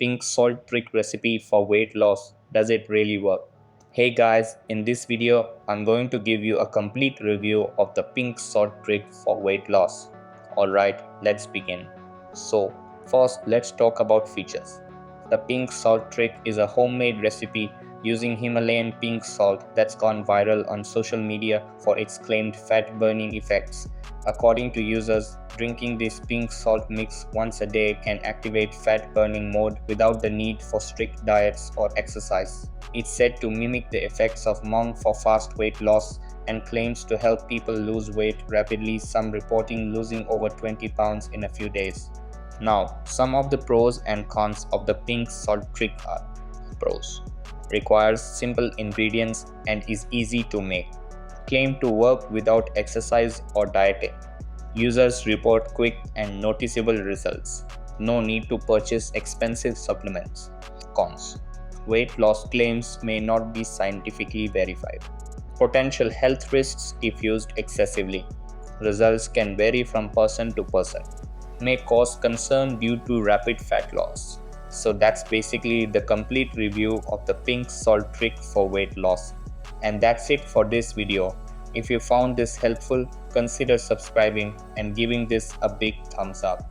pink salt trick recipe for weight loss. Does it really work? Hey guys, in this video, I'm going to give you a complete review of the pink salt trick for weight loss. Alright, let's begin. So, first let's talk about features. The pink salt trick is a homemade recipe using Himalayan pink salt that's gone viral on social media for its claimed fat burning effects. According to users, drinking this pink salt mix once a day can activate fat burning mode without the need for strict diets or exercise. It's said to mimic the effects of monk for fast weight loss and claims to help people lose weight rapidly, some reporting losing over 20 pounds in a few days. Now, some of the pros and cons of the pink salt trick are: pros: requires simple ingredients and is easy to make. Claim to work without exercise or dieting. Users report quick and noticeable results. No need to purchase expensive supplements. Cons: weight loss claims may not be scientifically verified. Potential health risks if used excessively. Results can vary from person to person. May cause concern due to rapid fat loss. So that's basically the complete review of the pink salt trick for weight loss. And that's it for this video. If you found this helpful, consider subscribing and giving this a big thumbs up.